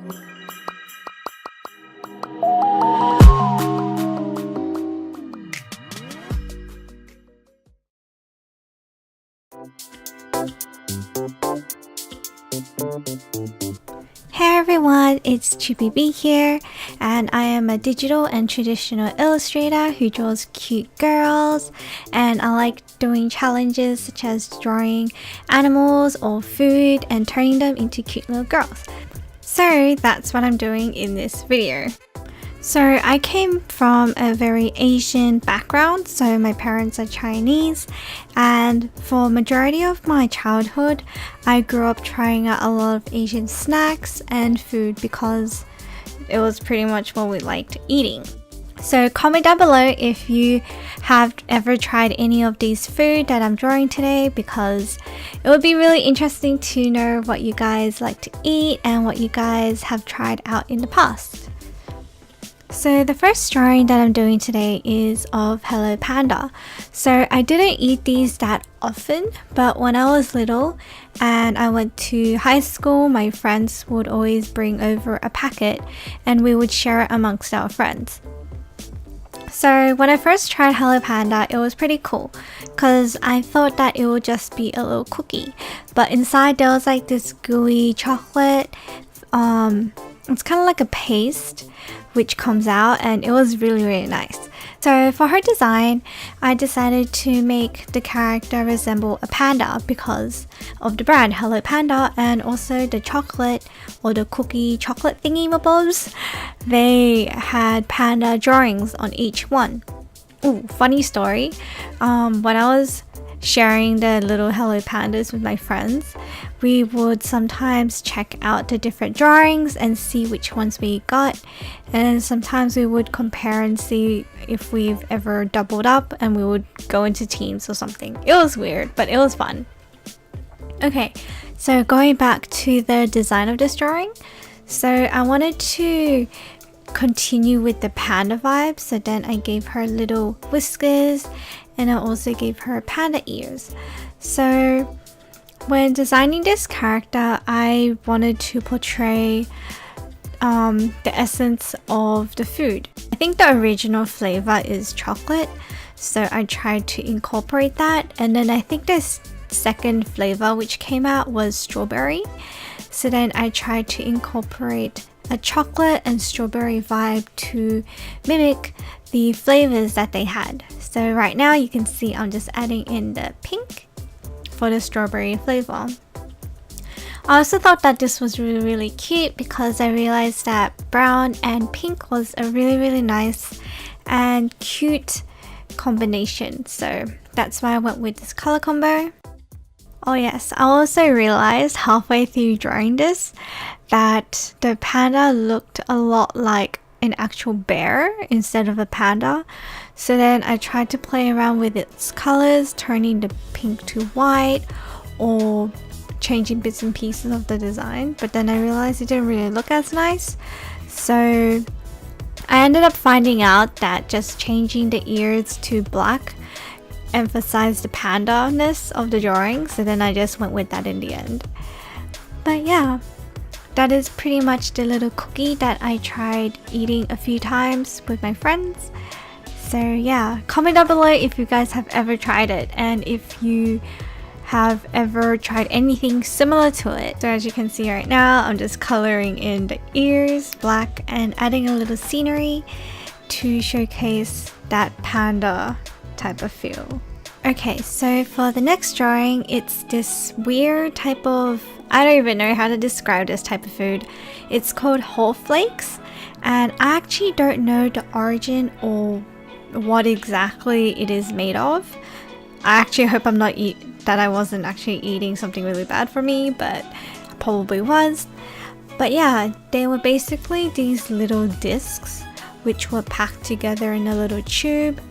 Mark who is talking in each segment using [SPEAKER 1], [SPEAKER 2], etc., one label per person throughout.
[SPEAKER 1] Hey everyone, it's Chippy B here, and I am a digital and traditional illustrator who draws cute girls, and I like doing challenges such as drawing animals or food and turning them into cute little girls. So that's what I'm doing in this video. So I came from a very Asian background, so my parents are Chinese, and for majority of my childhood I grew up trying out a lot of Asian snacks and food because it was pretty much what we liked eating. So comment down below if you have ever tried any of these food that I'm drawing today, because it would be really interesting to know what you guys like to eat and what you guys have tried out in the past. So the first drawing that I'm doing today is of Hello Panda. So I didn't eat these that often, but when I was little and I went to high school, my friends would always bring over a packet and we would share it amongst our friends. So when I first tried Hello Panda, it was pretty cool because I thought that it would just be a little cookie, but inside there was like this gooey chocolate. It's kind of like a paste which comes out, and it was really nice. So for her design, I decided to make the character resemble a panda because of the brand Hello Panda, and also the chocolate or the cookie chocolate thingy-mabobs. They had panda drawings on each one. Ooh, funny story. When I was sharing the little Hello Pandas with my friends, we would sometimes check out the different drawings and see which ones we got, and sometimes we would compare and see if we've ever doubled up, and we would go into teams or something. It was weird, but it was fun. Okay, so going back to the design of this drawing, so I wanted to continue with the panda vibe, so then I gave her little whiskers and I also gave her panda ears. So when designing this character, I wanted to portray the essence of the food. I think the original flavor is chocolate, so I tried to incorporate that, and then I think this second flavor which came out was strawberry, so then I tried to incorporate a chocolate and strawberry vibe to mimic the flavors that they had. So right now you can see I'm just adding in the pink for the strawberry flavor. I also thought that this was really cute because I realized that brown and pink was a really nice and cute combination, so that's why I went with this color combo. Oh yes, I also realized halfway through drawing this that the panda looked a lot like an actual bear instead of a panda. So then I tried to play around with its colors, turning the pink to white or changing bits and pieces of the design, but then I realized it didn't really look as nice. So I ended up finding out that just changing the ears to black emphasized the panda-ness of the drawing, so then I just went with that in the end. But yeah, that is pretty much the little cookie that I tried eating a few times with my friends. So yeah, comment down below if you guys have ever tried it and if you have ever tried anything similar to it. So as you can see right now, I'm just coloring in the ears black and adding a little scenery to showcase that panda type of feel. Okay, so for the next drawing, it's this weird type of, I don't even know how to describe this type of food. It's called whole flakes, and I actually don't know the origin or what exactly it is made of. I actually hope that I wasn't actually eating something really bad for me, but I probably was. But yeah, they were basically these little discs which were packed together in a little tube.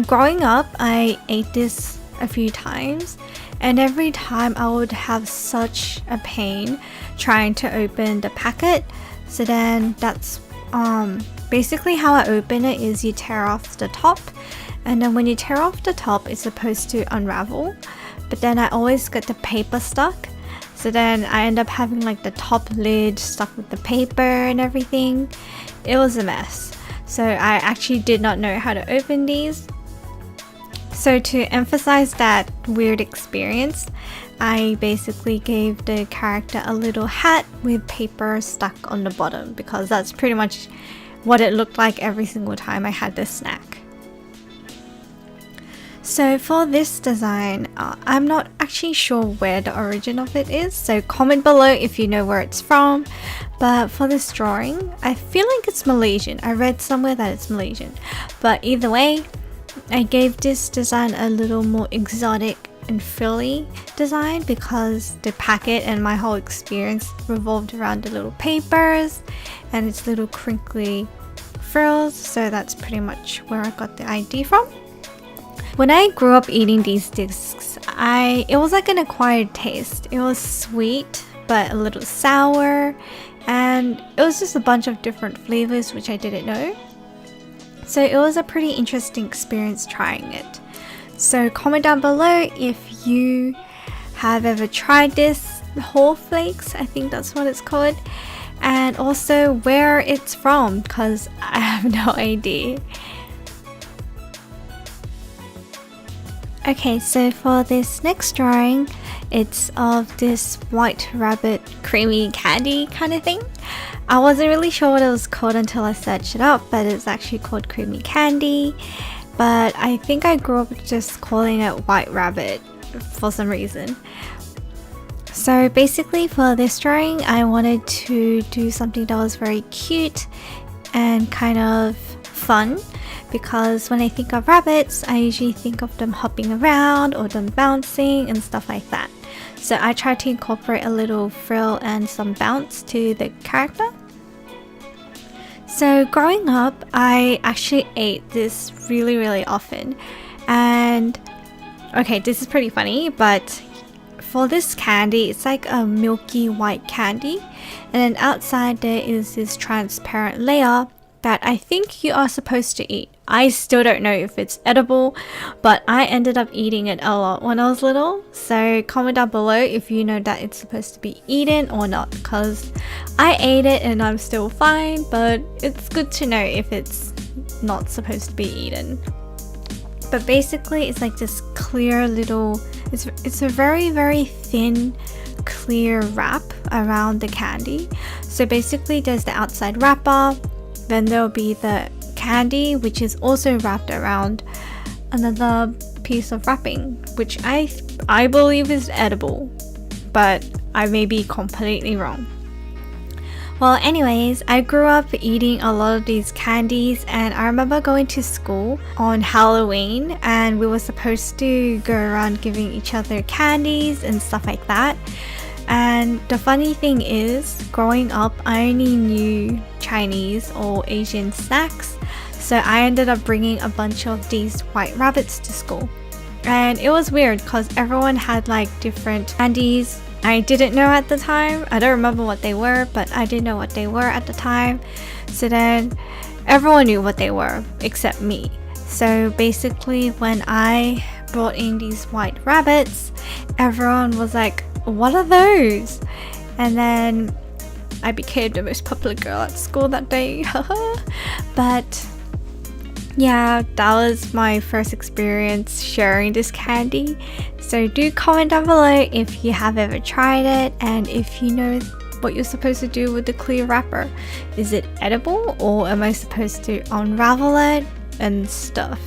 [SPEAKER 1] Growing up, I ate this a few times, and every time I would have such a pain trying to open the packet. So then that's basically how I open it is you tear off the top, and then when you tear off the top it's supposed to unravel, but then I always get the paper stuck. So So then I end up having like the top lid stuck with the paper and everything. It was a mess. So I actually did not know how to open these. So to emphasize that weird experience, I basically gave the character a little hat with paper stuck on the bottom, because that's pretty much what it looked like every single time I had this snack. So for this design, I'm not actually sure where the origin of it is, so comment below if you know where it's from. But for this drawing, I feel like it's Malaysian. I read somewhere that it's Malaysian. But either way, I gave this design a little more exotic and frilly design because the packet and my whole experience revolved around the little papers and its little crinkly frills. So that's pretty much where I got the idea from. When I grew up eating these discs, it was like an acquired taste. It was sweet but a little sour, and it was just a bunch of different flavors which I didn't know. So it was a pretty interesting experience trying it. So comment down below if you have ever tried this whole flakes, I think that's what it's called, and also where it's from, because I have no idea. Okay, so for this next drawing, it's of this white rabbit creamy candy kind of thing. I wasn't really sure what it was called until I searched it up, but it's actually called creamy candy. But I think I grew up just calling it white rabbit for some reason. So basically for this drawing, I wanted to do something that was very cute and kind of fun, because when I think of rabbits, I usually think of them hopping around or them bouncing and stuff like that. So I tried to incorporate a little frill and some bounce to the character. So growing up, I actually ate this really often, and okay, this is pretty funny, but for this candy, it's like a milky white candy, and then outside there is this transparent layer that I think you are supposed to eat. I still don't know if it's edible, but I ended up eating it a lot when I was little. So comment down below if you know that it's supposed to be eaten or not, because I ate it and I'm still fine, but it's good to know if it's not supposed to be eaten. But basically it's like this clear little, it's a very thin clear wrap around the candy. So basically there's the outside wrapper, then there'll be the candy, which is also wrapped around another piece of wrapping, which I believe is edible, but I may be completely wrong. Well, anyways, I grew up eating a lot of these candies, and I remember going to school on Halloween and we were supposed to go around giving each other candies and stuff like that. And the funny thing is, growing up, I only knew Chinese or Asian snacks, so I ended up bringing a bunch of these white rabbits to school. And it was weird because everyone had like different candies. I didn't know at the time. I don't remember what they were, but I didn't know what they were at the time. So then everyone knew what they were except me. So basically when I brought in these white rabbits, everyone was like, "What are those?" And then I became the most popular girl at school that day. But yeah, that was my first experience sharing this candy. So do comment down below if you have ever tried it and if you know what you're supposed to do with the clear wrapper. Is it edible, or am I supposed to unravel it and stuff?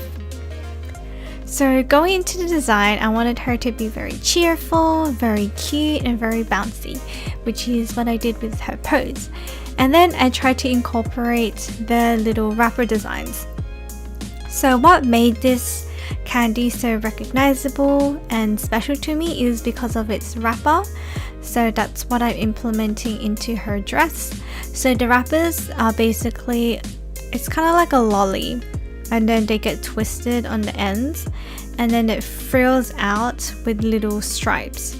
[SPEAKER 1] So going into the design, I wanted her to be very cheerful, very cute, and very bouncy, which is what I did with her pose. And then I tried to incorporate the little wrapper designs. So what made this candy so recognizable and special to me is because of its wrapper. So that's what I'm implementing into her dress. So the wrappers are basically, it's kind of like a lolly, and then they get twisted on the ends, and then it frills out with little stripes.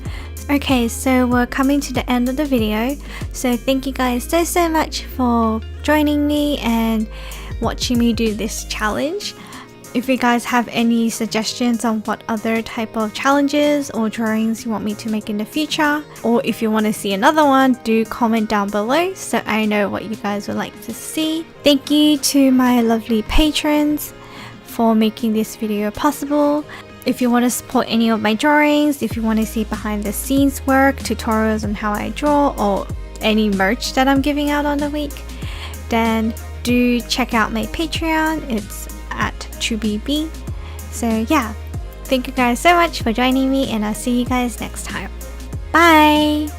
[SPEAKER 1] Okay, so we're coming to the end of the video. So thank you guys so much for joining me and watching me do this challenge. If you guys have any suggestions on what other type of challenges or drawings you want me to make in the future, or if you want to see another one, do comment down below so I know what you guys would like to see. Thank you to my lovely patrons for making this video possible. If you want to support any of my drawings, if you want to see behind the scenes work, tutorials on how I draw, or any merch that I'm giving out on the week, then do check out my Patreon. It's at TrueBB. So yeah, thank you guys so much for joining me, and I'll see you guys next time. Bye!